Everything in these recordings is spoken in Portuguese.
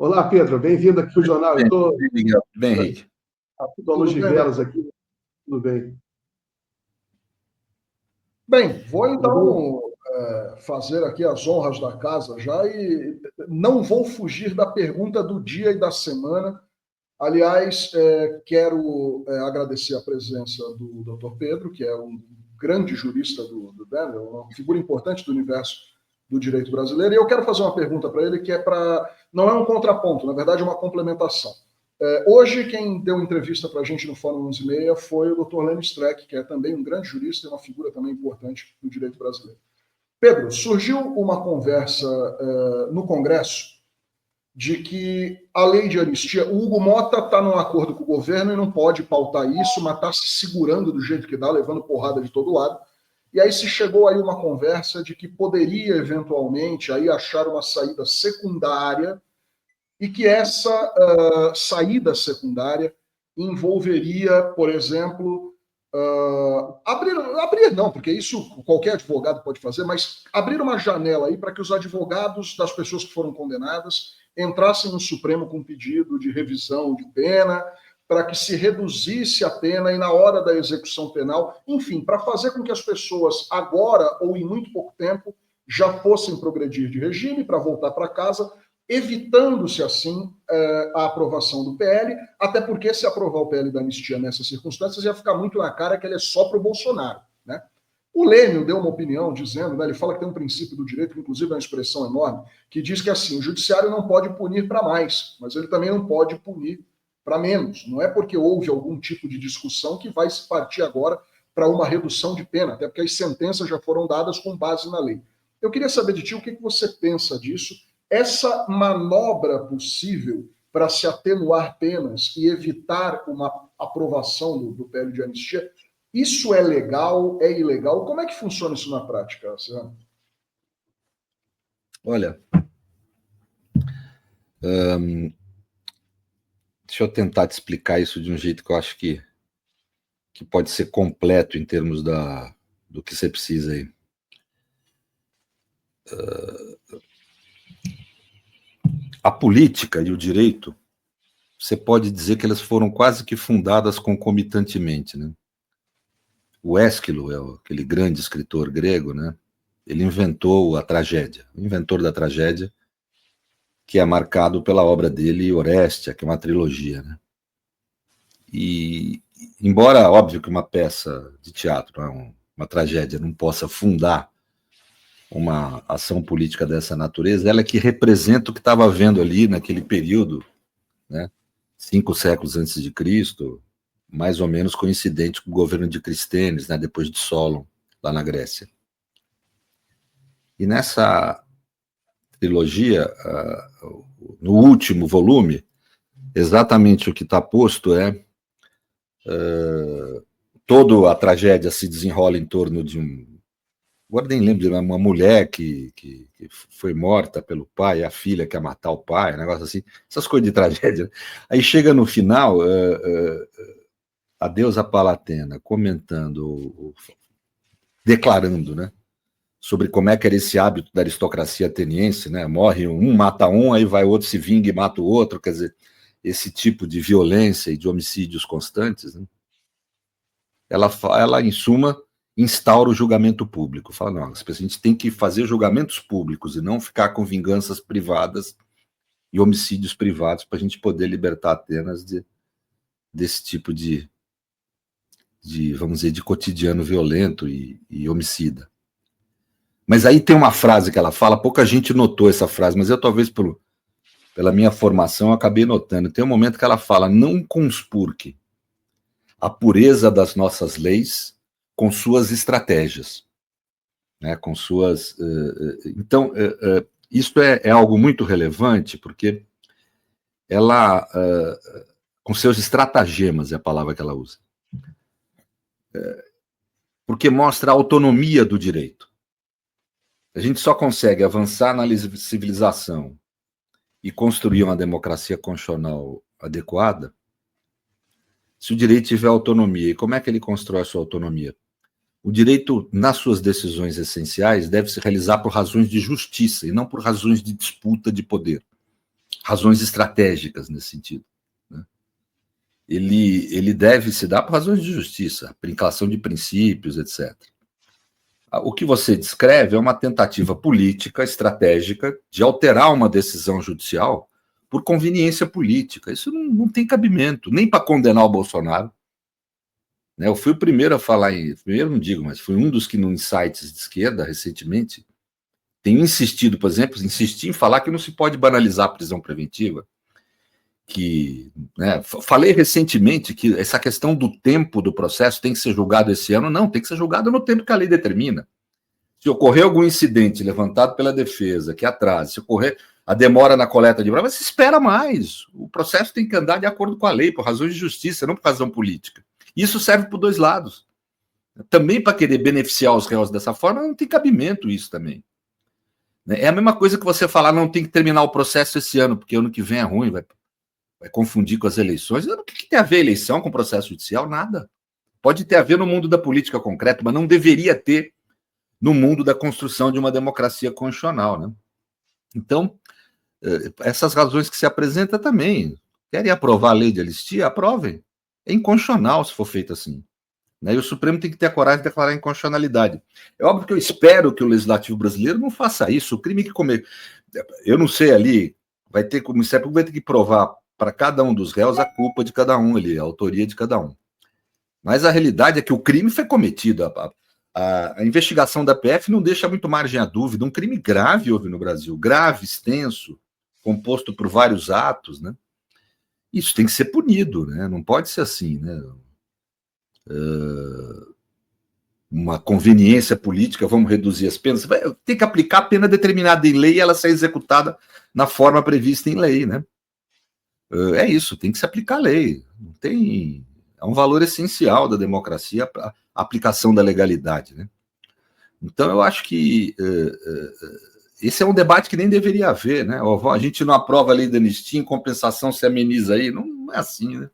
Olá, Pedro, bem-vindo aqui ao jornal. Eu estou Bem, Henrique. à luz de velas aqui, tudo bem. Bem, vou então fazer aqui as honras da casa já e não vou fugir da pergunta do dia e da semana. Aliás, quero agradecer a presença do Dr. Pedro, que é um grande jurista do Denver, uma figura importante do universo do direito brasileiro, e eu quero fazer uma pergunta para ele que não é um contraponto, na verdade é uma complementação. Hoje, quem deu entrevista para a gente no Fórum 11:30 foi o Dr. Lênin Streck, que é também um grande jurista e uma figura também importante do direito brasileiro. Pedro, surgiu uma conversa no Congresso de que a lei de anistia, o Hugo Mota está num acordo com o governo e não pode pautar isso, mas está se segurando do jeito que dá, levando porrada de todo lado. E aí se chegou aí uma conversa de que poderia eventualmente aí achar uma saída secundária e que essa saída secundária envolveria, por exemplo, abrir não, porque isso qualquer advogado pode fazer, mas abrir uma janela aí para que os advogados das pessoas que foram condenadas entrassem no Supremo com pedido de revisão de pena, para que se reduzisse a pena e na hora da execução penal, enfim, para fazer com que as pessoas agora ou em muito pouco tempo já fossem progredir de regime para voltar para casa, evitando-se assim a aprovação do PL, até porque se aprovar o PL da anistia nessas circunstâncias ia ficar muito na cara que ele é só para o Bolsonaro, né? O Lênin deu uma opinião dizendo, né, ele fala que tem um princípio do direito, que inclusive é uma expressão enorme, que diz que assim, o judiciário não pode punir para mais, mas ele também não pode punir para menos. Não é porque houve algum tipo de discussão que vai se partir agora para uma redução de pena, até porque as sentenças já foram dadas com base na lei. Eu queria saber de ti o que você pensa disso, essa manobra possível para se atenuar penas e evitar uma aprovação do PL de anistia, isso é legal, é ilegal? Como é que funciona isso na prática, Serrano? Olha, deixa eu tentar te explicar isso de um jeito que eu acho que pode ser completo em termos do que você precisa aí. A política e o direito, você pode dizer que elas foram quase que fundadas concomitantemente, né? O Ésquilo, aquele grande escritor grego, né? Ele inventou a tragédia, o inventor da tragédia, que é marcado pela obra dele, Orestia, que é uma trilogia, né? E, embora, óbvio que uma peça de teatro, uma tragédia, não possa fundar uma ação política dessa natureza, ela é que representa o que estava havendo ali naquele período, né? 5 séculos antes de Cristo, mais ou menos coincidente com o governo de Clístenes, né, depois de Solon, lá na Grécia. E nessa trilogia, no último volume, exatamente o que está posto é toda a tragédia se desenrola em torno de agora nem lembro, de uma mulher que foi morta pelo pai, a filha quer matar o pai, um negócio assim, essas coisas de tragédia. Aí chega no final, a deusa Palatena comentando, declarando, né, sobre como é que era esse hábito da aristocracia ateniense, né, morre um, mata um, aí vai outro, se vinga e mata o outro, quer dizer, esse tipo de violência e de homicídios constantes, né, ela, em suma, instaura o julgamento público. Fala, não, a gente tem que fazer julgamentos públicos e não ficar com vinganças privadas e homicídios privados para a gente poder libertar Atenas desse tipo de, vamos dizer, de cotidiano violento e homicida. Mas aí tem uma frase que ela fala, pouca gente notou essa frase, mas eu talvez pela minha formação eu acabei notando. Tem um momento que ela fala, não conspurque a pureza das nossas leis com suas estratégias, né, com suas... Então, isso é algo muito relevante, porque ela, com seus estratagemas, é a palavra que ela usa, porque mostra a autonomia do direito. A gente só consegue avançar na civilização e construir uma democracia constitucional adequada se o direito tiver autonomia. E como é que ele constrói a sua autonomia? O direito, nas suas decisões essenciais, deve se realizar por razões de justiça e não por razões de disputa de poder. razões estratégicas nesse sentido, né? Ele deve se dar por razões de justiça, aplicação de princípios, etc. O que você descreve é uma tentativa política, estratégica, de alterar uma decisão judicial por conveniência política. Isso não tem cabimento, nem para condenar o Bolsonaro. Né? Eu fui o primeiro a falar primeiro não digo, mas fui um dos que, em sites de esquerda, recentemente, tenho insistido, por exemplo, em falar que não se pode banalizar a prisão preventiva. Né, falei recentemente que essa questão do tempo do processo tem que ser julgado esse ano. Não, tem que ser julgado no tempo que a lei determina. Se ocorrer algum incidente levantado pela defesa que atrase, se ocorrer a demora na coleta de provas, se espera mais. O processo tem que andar de acordo com a lei, por razões de justiça, não por razão política. Isso serve para os dois lados. Também para querer beneficiar os réus dessa forma, não tem cabimento isso também. É a mesma coisa que você falar, não tem que terminar o processo esse ano, porque ano que vem é ruim, vai confundir com as eleições. O que tem a ver eleição com processo judicial? Nada. Pode ter a ver no mundo da política concreta, mas não deveria ter no mundo da construção de uma democracia constitucional, né? Então, essas razões que se apresenta também. Querem aprovar a lei de anistia? Aprovem. É inconstitucional se for feito assim. Né? E o Supremo tem que ter a coragem de declarar a inconstitucionalidade. É óbvio que eu espero que o Legislativo brasileiro não faça isso. O crime que comer... Eu não sei ali, o Ministério Público vai ter que provar para cada um dos réus a culpa de cada um ali, a autoria de cada um. Mas a realidade é que o crime foi cometido. A investigação da PF não deixa muito margem à dúvida. Um crime grave houve no Brasil, grave, extenso, composto por vários atos, né? Isso tem que ser punido, né? Não pode ser assim, né? Uma conveniência política, vamos reduzir as penas. Tem que aplicar a pena determinada em lei e ela ser executada na forma prevista em lei, né? É isso, tem que se aplicar a lei. Não tem... É um valor essencial da democracia a aplicação da legalidade, né? Então, eu acho que esse é um debate que nem deveria haver, né? A gente não aprova a lei da anistia, em compensação se ameniza aí. Não é assim, né?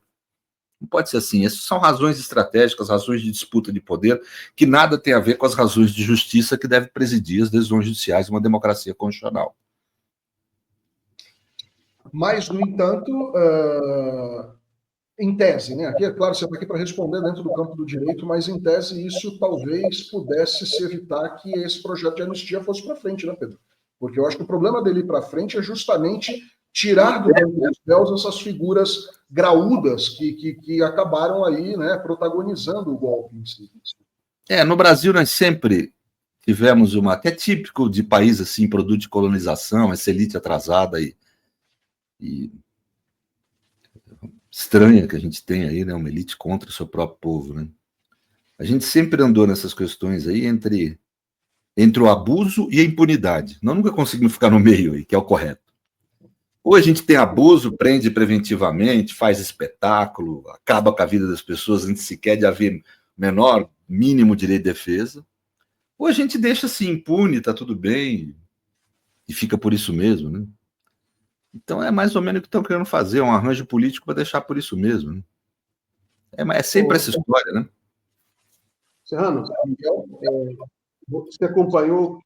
Não pode ser assim. Essas são razões estratégicas, razões de disputa de poder, que nada tem a ver com as razões de justiça que devem presidir as decisões judiciais de uma democracia constitucional. Mas, no entanto, em tese, né? Aqui, é claro, você está aqui para responder dentro do campo do direito, mas em tese isso talvez pudesse se evitar que esse projeto de anistia fosse para frente, né, Pedro? Porque eu acho que o problema dele ir para frente é justamente tirar do banco dos réus essas figuras graúdas que acabaram aí, né, protagonizando o golpe em si. No Brasil nós sempre tivemos que é típico de país assim, produto de colonização, essa elite atrasada e estranha que a gente tem aí, né? Uma elite contra o seu próprio povo, né? A gente sempre andou nessas questões aí entre o abuso e a impunidade. Nós nunca conseguimos ficar no meio aí, que é o correto. Ou a gente tem abuso, prende preventivamente, faz espetáculo, acaba com a vida das pessoas antes sequer de haver menor mínimo direito de defesa. Ou a gente deixa assim impune, tá tudo bem, e fica por isso mesmo, né? Então é mais ou menos o que estão querendo fazer, um arranjo político para deixar por isso mesmo, né? É sempre essa história, né? Serrano, você acompanhou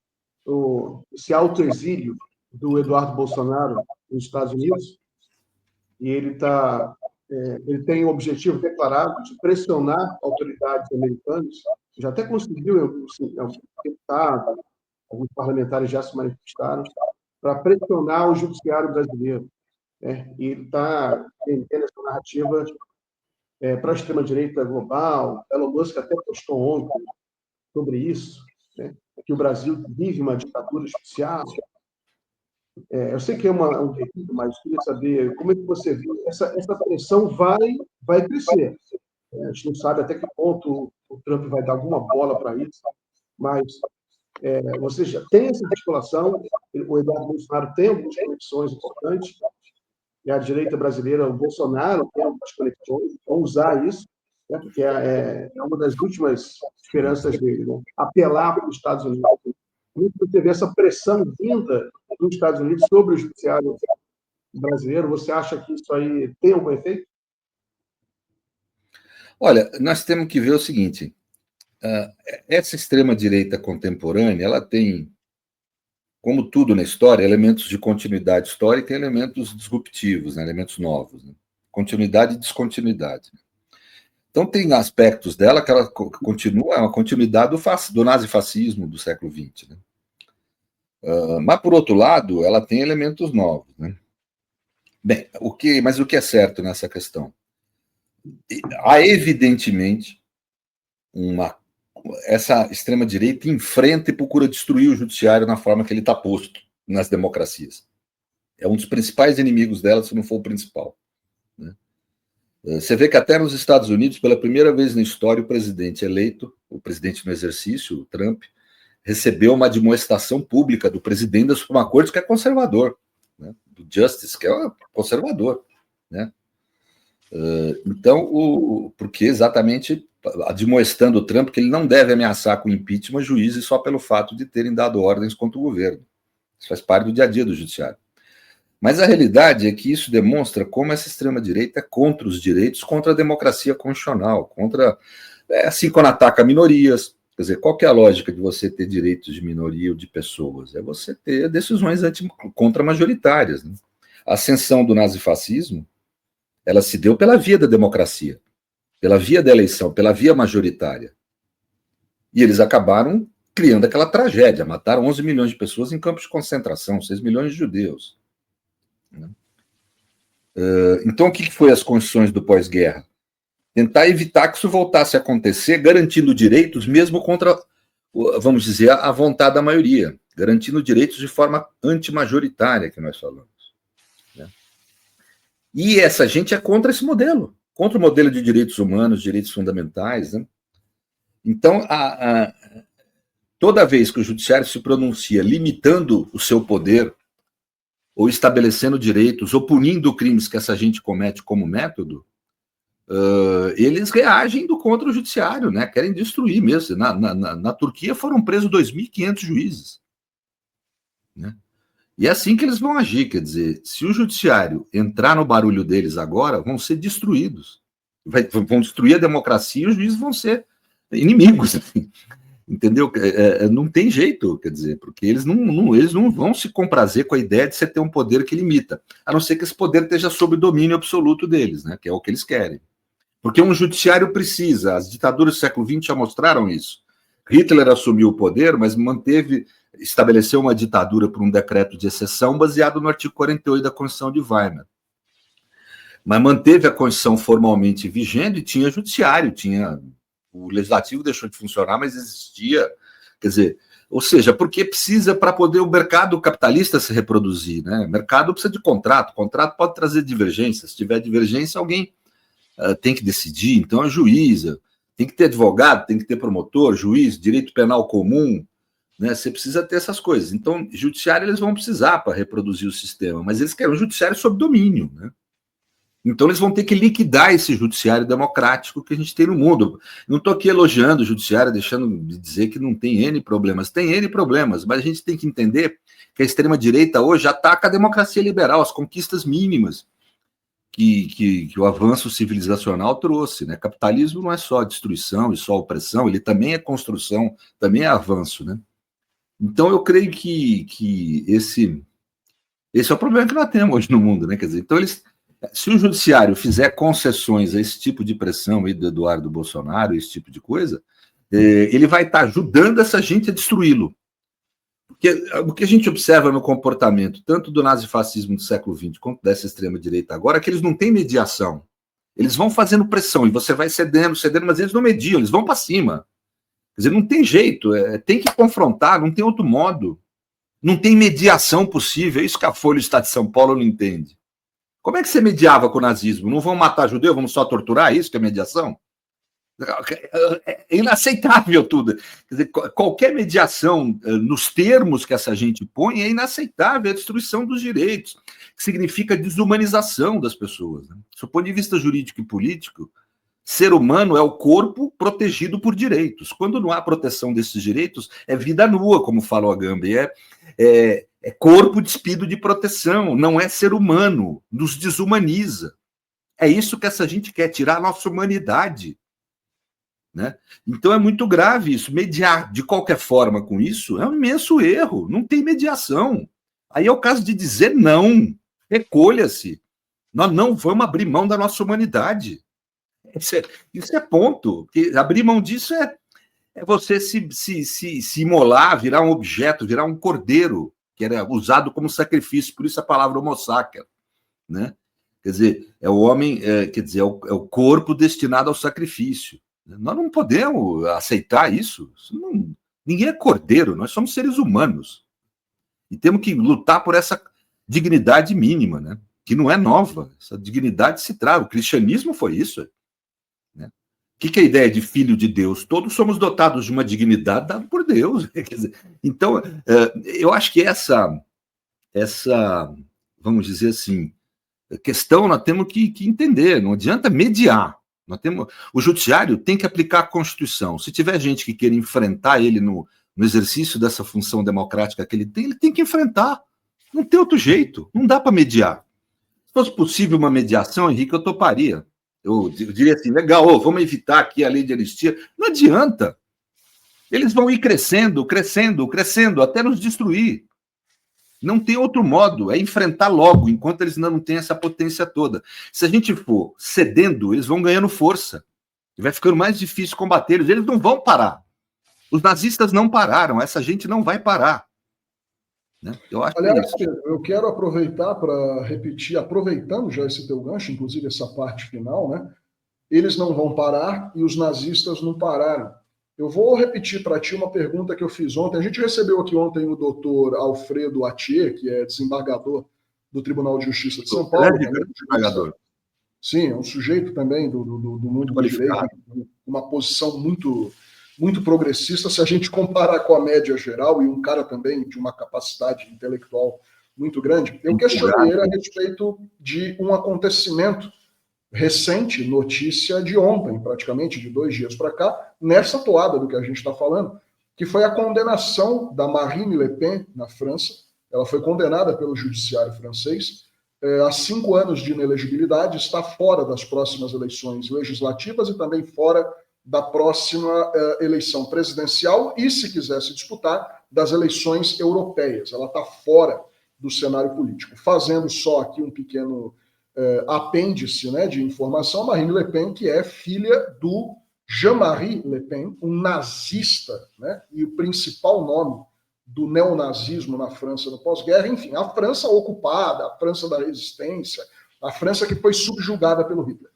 esse autoexílio do Eduardo Bolsonaro nos Estados Unidos? E ele tem o objetivo declarado de pressionar autoridades americanas. Já até conseguiu, deputado, alguns parlamentares já se manifestaram para pressionar o judiciário brasileiro. E ele está vendendo essa narrativa para a extrema-direita global. Elon Musk até postou ontem sobre isso, né? Que o Brasil vive uma ditadura judicial. Eu sei que é um delito, mas queria saber como é que você vê essa pressão vai crescer. A gente não sabe até que ponto o Trump vai dar alguma bola para isso, mas você já tem essa articulação, o Eduardo Bolsonaro tem algumas conexões importantes, e a direita brasileira, o Bolsonaro tem algumas conexões, vão usar isso, né, porque é uma das últimas esperanças dele, né, apelar para os Estados Unidos. Como você vê essa pressão vinda dos Estados Unidos sobre o judiciário brasileiro? Você acha que isso aí tem algum efeito? Olha, nós temos que ver o seguinte, essa extrema-direita contemporânea, ela tem como tudo na história, elementos de continuidade histórica e elementos disruptivos, né, elementos novos. Né? Continuidade e descontinuidade. Então, tem aspectos dela que ela continua, é uma continuidade do nazifascismo do século XX. Né? Mas, por outro lado, ela tem elementos novos. Né? Bem, mas o que é certo nessa questão? Há, evidentemente, essa extrema-direita enfrenta e procura destruir o judiciário na forma que ele está posto nas democracias. É um dos principais inimigos dela, se não for o principal. Né? Você vê que até nos Estados Unidos, pela primeira vez na história, o presidente eleito, o presidente no exercício, o Trump, recebeu uma admoestação pública do presidente da Suprema Corte, que é conservador, né? Do Justice, que é conservador. Né? Então, porque exatamente admoestando o Trump que ele não deve ameaçar com impeachment juízes só pelo fato de terem dado ordens contra o governo. Isso faz parte do dia a dia do judiciário. Mas a realidade é que isso demonstra como essa extrema-direita é contra os direitos, contra a democracia constitucional, contra, assim, quando ataca minorias. Quer dizer, qual que é a lógica de você ter direitos de minoria ou de pessoas? É você ter decisões contra-majoritárias. Né? A ascensão do nazifascismo, ela se deu pela via da democracia, pela via da eleição, pela via majoritária. E eles acabaram criando aquela tragédia, mataram 11 milhões de pessoas em campos de concentração, 6 milhões de judeus. Então, o que foi as condições do pós-guerra? Tentar evitar que isso voltasse a acontecer, garantindo direitos mesmo contra, vamos dizer, a vontade da maioria, garantindo direitos de forma antimajoritária, que nós falamos. Né? E essa gente é contra esse modelo, contra o modelo de direitos humanos, direitos fundamentais. Né? Então, toda vez que o judiciário se pronuncia limitando o seu poder, ou estabelecendo direitos, ou punindo crimes que essa gente comete como método, eles reagem indo contra o judiciário, né? Querem destruir mesmo. Na Turquia foram presos 2.500 juízes. Né? E é assim que eles vão agir, quer dizer, se o judiciário entrar no barulho deles agora, vão ser destruídos. Vão destruir a democracia e os juízes vão ser inimigos. Assim. Entendeu? Não tem jeito, quer dizer, porque eles não vão se comprazer com a ideia de você ter um poder que limita, a não ser que esse poder esteja sob domínio absoluto deles, né? Que é o que eles querem. Porque um judiciário precisa, as ditaduras do século XX já mostraram isso. Hitler assumiu o poder, mas estabeleceu uma ditadura por um decreto de exceção baseado no artigo 48 da Constituição de Weimar. Mas manteve a Constituição formalmente vigente e tinha judiciário, o legislativo deixou de funcionar, mas existia, quer dizer, ou seja, porque precisa para poder o mercado capitalista se reproduzir, né? O mercado precisa de contrato pode trazer divergência, se tiver divergência, alguém tem que decidir, então a juíza, tem que ter advogado, tem que ter promotor, juiz, direito penal comum, né? Você precisa ter essas coisas. Então, judiciário eles vão precisar para reproduzir o sistema, mas eles querem um judiciário sob domínio, né? Então, eles vão ter que liquidar esse judiciário democrático que a gente tem no mundo. Não estou aqui elogiando o judiciário, deixando de dizer que não tem N problemas. Tem N problemas, mas a gente tem que entender que a extrema-direita hoje ataca a democracia liberal, as conquistas mínimas que o avanço civilizacional trouxe. Né? Capitalismo não é só destruição e só opressão, ele também é construção, também é avanço. Né? Então, eu creio que esse é o problema que nós temos hoje no mundo. Né? Quer dizer, então, se o judiciário fizer concessões a esse tipo de pressão aí do Eduardo Bolsonaro, esse tipo de coisa, ele vai estar ajudando essa gente a destruí-lo. Porque o que a gente observa no comportamento, tanto do nazifascismo do século XX quanto dessa extrema-direita agora, é que eles não têm mediação. Eles vão fazendo pressão e você vai cedendo, mas eles não mediam, eles vão para cima. Quer dizer, não tem jeito, tem que confrontar, não tem outro modo. Não tem mediação possível, é isso que a Folha do Estado de São Paulo não entende. Como é que você mediava com o nazismo? Não vão matar judeu, vamos só torturar? Isso que é mediação? É inaceitável tudo. Quer dizer, qualquer mediação nos termos que essa gente põe é inaceitável, é a destruição dos direitos, que significa desumanização das pessoas. Né? Do ponto de vista jurídico e político, ser humano é o corpo protegido por direitos. Quando não há proteção desses direitos, é vida nua, como fala o Agamben, é corpo despido de proteção, não é ser humano, nos desumaniza. É isso que essa gente quer, tirar a nossa humanidade. né? Então é muito grave isso. Mediar de qualquer forma com isso é um imenso erro. Não tem mediação. Aí é o caso de dizer não. Recolha-se. Nós não vamos abrir mão da nossa humanidade. Isso é ponto. Abrir mão disso é você se imolar, virar um objeto, virar um cordeiro, que era usado como sacrifício, por isso a palavra homo sacer, né? Quer dizer, é o homem, quer dizer, é o corpo destinado ao sacrifício. Nós não podemos aceitar isso. Ninguém é cordeiro, nós somos seres humanos. E temos que lutar por essa dignidade mínima, né? Que não é nova. Essa dignidade se traz. O cristianismo foi isso. Né? O que é a ideia de filho de Deus? Todos somos dotados de uma dignidade dada por Deus. Quer dizer, então, eu acho que essa, vamos dizer assim, questão nós temos que entender. Não adianta mediar. O judiciário tem que aplicar a Constituição. Se tiver gente que queira enfrentar ele no exercício dessa função democrática que ele tem que enfrentar. Não tem outro jeito. Não dá para mediar. Se fosse possível uma mediação, Henrique, eu toparia. Eu diria assim, legal, vamos evitar aqui a lei de anistia. Não adianta. Eles vão ir crescendo, crescendo, crescendo, até nos destruir. Não tem outro modo, é enfrentar logo, enquanto eles não têm essa potência toda. Se a gente for cedendo, eles vão ganhando força. E vai ficando mais difícil combater eles. Eles não vão parar. Os nazistas não pararam, essa gente não vai parar. Né? Eu acho Aliás, Pedro, eu quero aproveitar para repetir, aproveitando já esse teu gancho, inclusive essa parte final, né? Eles não vão parar e os nazistas não pararam. Eu vou repetir para ti uma pergunta que eu fiz ontem. A gente recebeu aqui ontem o doutor Alfredo Atier, que é desembargador do Tribunal de Justiça de São Paulo. Desembargador. Sim, é um sujeito também do mundo do direito, uma posição muito progressista, se a gente comparar com a média geral, e um cara também de uma capacidade intelectual muito grande. Eu questionei ele a respeito de um acontecimento recente, notícia de ontem, praticamente de 2 dias para cá, nessa toada do que a gente está falando, que foi a condenação da Marine Le Pen na França. Ela foi condenada pelo judiciário francês a 5 anos de inelegibilidade, está fora das próximas eleições legislativas e também fora da próxima eleição presidencial e, se quisesse disputar, das eleições europeias. Ela está fora do cenário político. Fazendo só aqui um pequeno apêndice, né, de informação, a Marine Le Pen, que é filha do Jean-Marie Le Pen, um nazista, né, e o principal nome do neonazismo na França no pós-guerra, enfim, a França ocupada, a França da resistência, a França que foi subjugada pelo Hitler.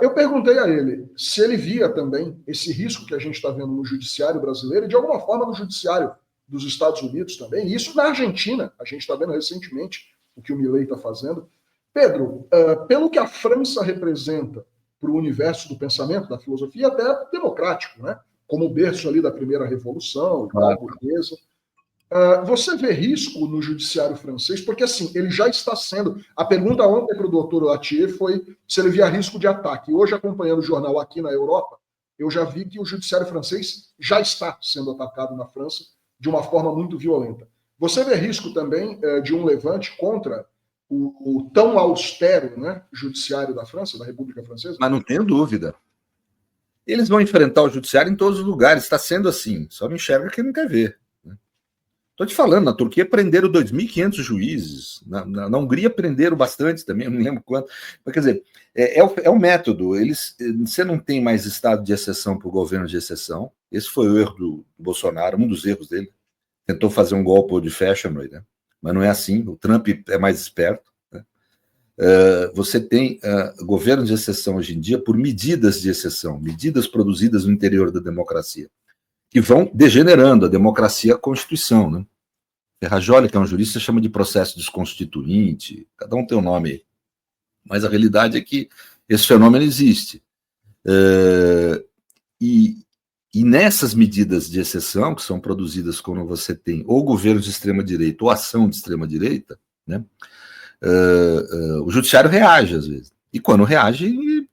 Eu perguntei a ele se ele via também esse risco que a gente está vendo no judiciário brasileiro e, de alguma forma, no judiciário dos Estados Unidos também, e isso na Argentina, a gente está vendo recentemente o que o Milei está fazendo. Pedro, pelo que a França representa para o universo do pensamento, da filosofia, até democrático, né? Como o berço ali da primeira revolução, da burguesa, você vê risco no judiciário francês? Porque, assim, ele já está sendo... A pergunta ontem para o doutor Atier foi se ele via risco de ataque. Hoje, acompanhando o jornal aqui na Europa, eu já vi que o judiciário francês já está sendo atacado na França de uma forma muito violenta. Você vê risco também de um levante contra o tão austero, né, judiciário da França, da República Francesa? Mas não tenho dúvida. Eles vão enfrentar o judiciário em todos os lugares. Está sendo assim. Só não enxerga quem não quer ver. Estou te falando, na Turquia prenderam 2.500 juízes. Na Hungria prenderam bastante também, eu não lembro quanto. Mas, quer dizer, é o método. Você não tem mais estado de exceção para o governo de exceção. Esse foi o erro do Bolsonaro, um dos erros dele. Tentou fazer um golpe de fashion, né? Mas não é assim. O Trump é mais esperto. Né? Você tem governo de exceção hoje em dia por medidas de exceção, medidas produzidas no interior da democracia, que vão degenerando a democracia e a Constituição. Né? Ferrajoli, que é um jurista, chama de processo desconstituinte, cada um tem um nome aí. Mas a realidade é que esse fenômeno existe. E nessas medidas de exceção, que são produzidas quando você tem ou governo de extrema-direita ou ação de extrema-direita, né, o judiciário reage às vezes. E quando reage,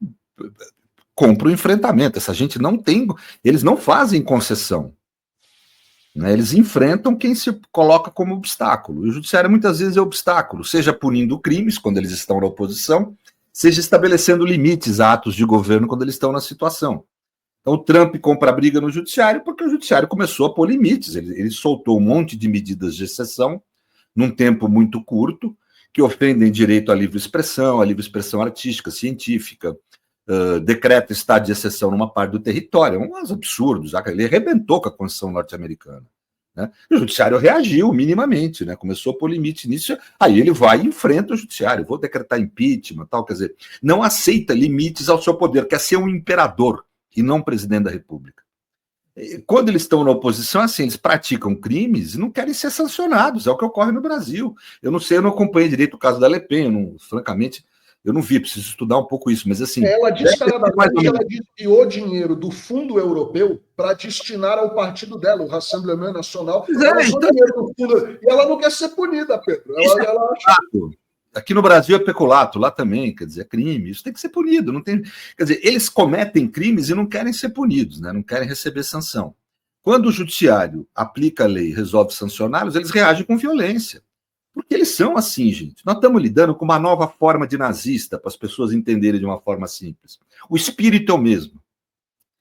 compra o enfrentamento. Essa gente não tem... Eles não fazem concessão. Né, eles enfrentam quem se coloca como obstáculo. E o judiciário muitas vezes é obstáculo, seja punindo crimes quando eles estão na oposição, seja estabelecendo limites a atos de governo quando eles estão na situação. Então o Trump compra a briga no judiciário porque o judiciário começou a pôr limites. Ele soltou um monte de medidas de exceção num tempo muito curto, que ofendem direito à livre expressão artística, científica, decreta estado de exceção numa parte do território, uns absurdos, ele arrebentou com a Constituição norte-americana. Né? O judiciário reagiu minimamente, né? Começou a pôr limite nisso, aí ele vai e enfrenta o judiciário, vou decretar impeachment, tal, quer dizer, não aceita limites ao seu poder, quer ser um imperador e não presidente da República. Quando eles estão na oposição, assim, eles praticam crimes e não querem ser sancionados, é o que ocorre no Brasil. Eu não sei, eu não acompanhei direito o caso da Le Pen, francamente, eu não vi, preciso estudar um pouco isso, mas assim... Ela descaradamente, ela desviou dinheiro do fundo europeu para destinar ao partido dela, o Rassemblement Nacional. Ela usou dinheiro do fundo, e ela não quer ser punida, Pedro. Ela acha... Aqui no Brasil é peculato, lá também, quer dizer, é crime, isso tem que ser punido. Não tem... Quer dizer, eles cometem crimes e não querem ser punidos, né? Não querem receber sanção. Quando o judiciário aplica a lei e resolve sancioná-los, eles reagem com violência. Porque eles são assim, gente. Nós estamos lidando com uma nova forma de nazista, para as pessoas entenderem de uma forma simples. O espírito é o mesmo.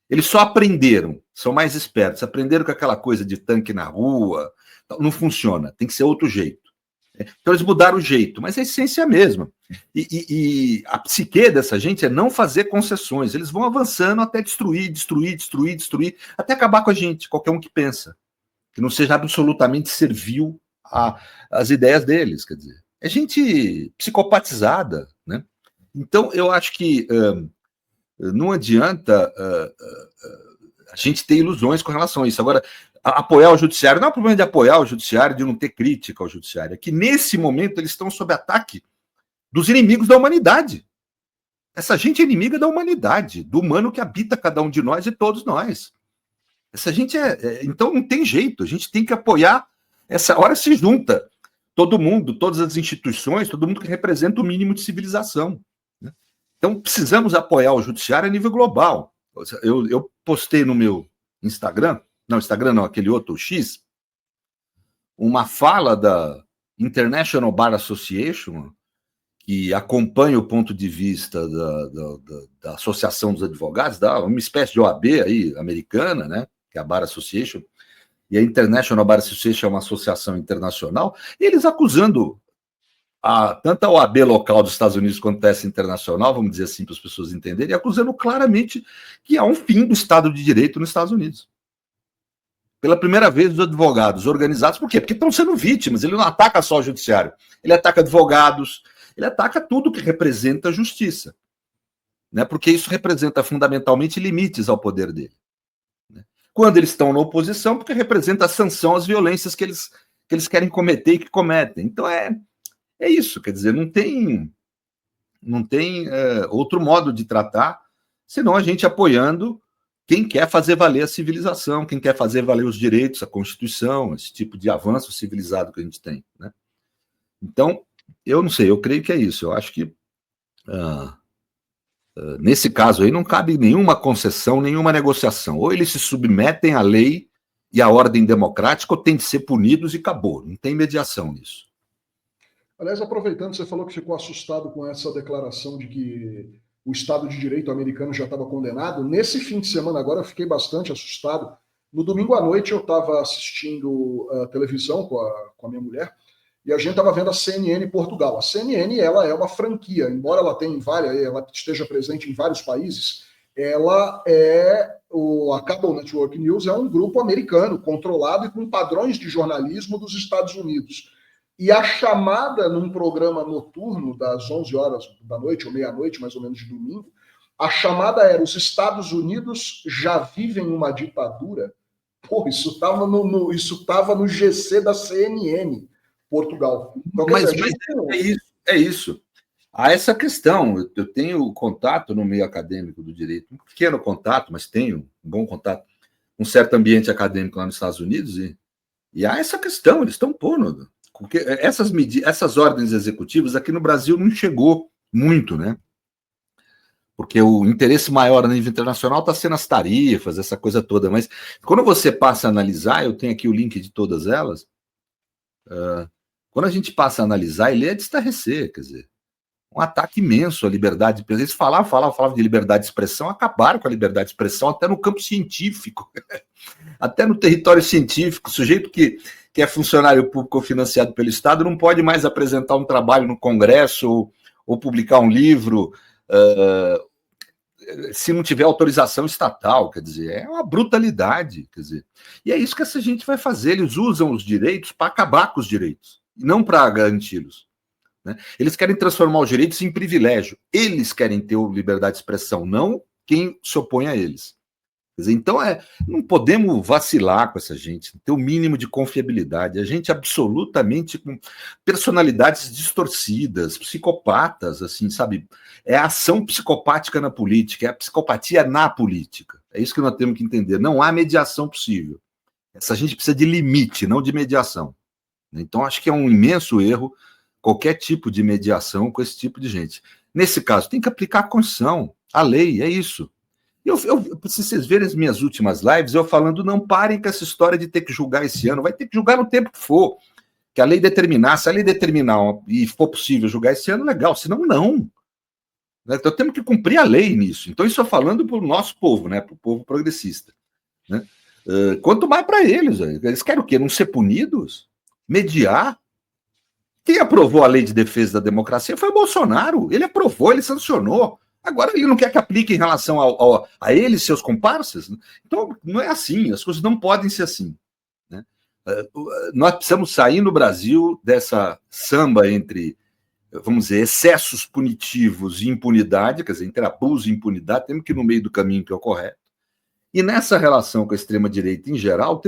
Eles só aprenderam, são mais espertos, aprenderam com aquela coisa de tanque na rua, não funciona, tem que ser outro jeito. Então eles mudaram o jeito, mas a essência é a mesma. E a psique dessa gente é não fazer concessões. Eles vão avançando até destruir, até acabar com a gente, qualquer um que pensa, que não seja absolutamente servil às ideias deles. Quer dizer, é gente psicopatizada, né? Então eu acho que não adianta a gente ter ilusões com relação a isso. Agora, apoiar o judiciário, não é um problema de apoiar o judiciário, de não ter crítica ao judiciário, é que nesse momento eles estão sob ataque dos inimigos da humanidade. Essa gente é inimiga da humanidade, do humano que habita cada um de nós e todos nós. Essa gente então não tem jeito, a gente tem que apoiar, essa hora se junta todo mundo, todas as instituições, todo mundo que representa o mínimo de civilização. Né? Então precisamos apoiar o judiciário a nível global. Eu postei no meu Instagram, aquele outro, o X, uma fala da International Bar Association, que acompanha o ponto de vista da Associação dos Advogados, uma espécie de OAB aí, americana, né, que é a Bar Association, e a International Bar Association é uma associação internacional, e eles acusando tanto a OAB local dos Estados Unidos quanto essa internacional, vamos dizer assim, para as pessoas entenderem, e acusando claramente que há um fim do Estado de Direito nos Estados Unidos. Pela primeira vez, os advogados organizados, por quê? Porque estão sendo vítimas, ele não ataca só o judiciário, ele ataca advogados, ele ataca tudo que representa a justiça, né? Porque isso representa fundamentalmente limites ao poder dele. Né? Quando eles estão na oposição, porque representa a sanção às violências que eles querem cometer e que cometem. Então é isso, quer dizer, não tem outro modo de tratar, senão a gente apoiando quem quer fazer valer a civilização, quem quer fazer valer os direitos, a Constituição, esse tipo de avanço civilizado que a gente tem. Né? Então, eu não sei, eu creio que é isso. Eu acho que, nesse caso aí, não cabe nenhuma concessão, nenhuma negociação. Ou eles se submetem à lei e à ordem democrática, ou têm de ser punidos e acabou. Não tem mediação nisso. Aliás, aproveitando, você falou que ficou assustado com essa declaração de que o Estado de Direito americano já estava condenado. Nesse fim de semana agora eu fiquei bastante assustado. No domingo à noite eu estava assistindo a televisão com a minha mulher e a gente estava vendo a CNN Portugal. A CNN ela é uma franquia, embora ela esteja presente em vários países, ela a Cable Network News é um grupo americano controlado e com padrões de jornalismo dos Estados Unidos. E a chamada num programa noturno das 11 horas da noite, ou meia-noite, mais ou menos, de domingo, a chamada era: os Estados Unidos já vivem uma ditadura. Pô, isso estava no GC da CNN, Portugal. Então, mas é isso. Há essa questão. Eu tenho contato no meio acadêmico do direito, um pequeno contato, mas tenho um bom contato, um certo ambiente acadêmico lá nos Estados Unidos, e há essa questão, eles estão pondo... Porque essas ordens executivas aqui no Brasil não chegou muito, né? Porque o interesse maior a nível internacional está sendo as tarifas, essa coisa toda. Mas quando você passa a analisar, eu tenho aqui o link de todas elas, quando a gente passa a analisar, ele é de estarrecer, quer dizer, um ataque imenso à liberdade. Eles falavam de liberdade de expressão, acabaram com a liberdade de expressão até no campo científico, até no território científico. O sujeito que é funcionário público ou financiado pelo Estado não pode mais apresentar um trabalho no Congresso ou publicar um livro se não tiver autorização estatal, quer dizer, é uma brutalidade, quer dizer. E é isso que essa gente vai fazer, eles usam os direitos para acabar com os direitos, e não para garanti-los. Né? Eles querem transformar os direitos em privilégio, eles querem ter liberdade de expressão, não quem se opõe a eles. Quer dizer, então, não podemos vacilar com essa gente, ter o mínimo de confiabilidade. A gente absolutamente com personalidades distorcidas, psicopatas, assim, sabe? É a ação psicopática na política, é a psicopatia na política. É isso que nós temos que entender. Não há mediação possível. Essa gente precisa de limite, não de mediação. Então, acho que é um imenso erro qualquer tipo de mediação com esse tipo de gente. Nesse caso, tem que aplicar a Constituição, a lei, é isso. Se vocês verem as minhas últimas lives, eu falando, não parem com essa história de ter que julgar esse ano, vai ter que julgar no tempo que for, que a lei determinar, se a lei determinar e for possível julgar esse ano, legal, senão não. Então temos que cumprir a lei nisso. Então isso eu falando para o nosso povo, né, para o povo progressista. Né? Quanto mais para eles, eles querem o quê? Não ser punidos? Mediar? Quem aprovou a lei de defesa da democracia foi o Bolsonaro, ele aprovou, ele sancionou. Agora ele não quer que aplique em relação a ele e seus comparsas. Então, não é assim, as coisas não podem ser assim. Né? Nós precisamos sair no Brasil dessa samba entre, vamos dizer, excessos punitivos e impunidade, quer dizer, entre abuso e impunidade, temos que ir no meio do caminho que é o correto. E nessa relação com a extrema-direita em geral,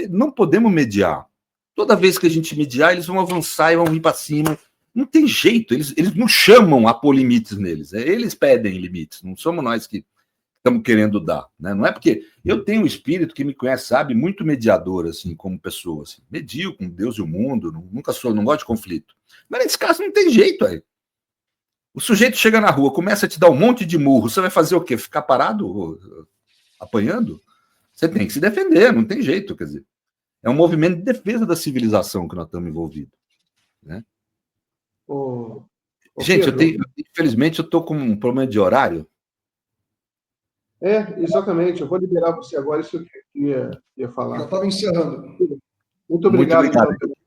não podemos mediar. Toda vez que a gente mediar, eles vão avançar e vão ir para cima. Não tem jeito, eles não chamam a pôr limites neles, eles pedem limites, não somos nós que estamos querendo dar. Né? Não é porque eu tenho um espírito que me conhece, sabe, muito mediador, assim, como pessoa. Assim, medio com Deus e o mundo, não gosto de conflito. Mas nesse caso não tem jeito aí. O sujeito chega na rua, começa a te dar um monte de murro, você vai fazer o quê? Ficar parado, apanhando? Você tem que se defender, não tem jeito, quer dizer. É um movimento de defesa da civilização que nós estamos envolvidos. Né? Gente, infelizmente eu estou com um problema de horário. Exatamente. Eu vou liberar você agora, isso que eu ia falar. Já estava encerrando. Muito obrigado.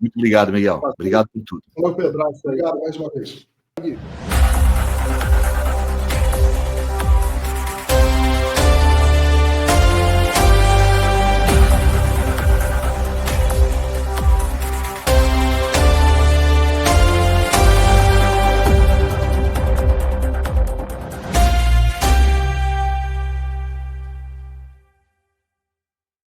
Muito obrigado, Miguel. Obrigado por tudo. Obrigado mais uma vez.